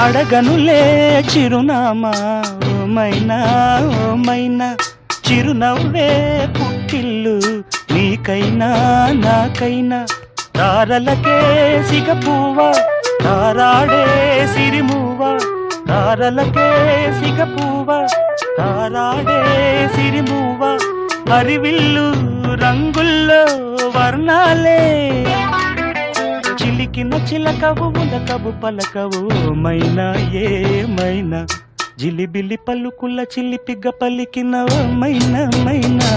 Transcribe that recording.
అడగనులే చిరునామా ఓమైనా ఓమైనా చిరునవ్వే పుట్టిల్లు నీకైనా నాకైనా తారలకే సిగపువ్వ తారాడే సిరిమువ్వ తారలకే సిగపువ్వ తారాడే సిరిమువ్వ హరివిల్లు రంగుల్లో వర్ణాలే చిలికిన చిలకవు ఉలకవు పలకవు మైనా ఏమైనా జిలిబిలి పలుకుల చిలిపిగ పలికిన మైనా మైనా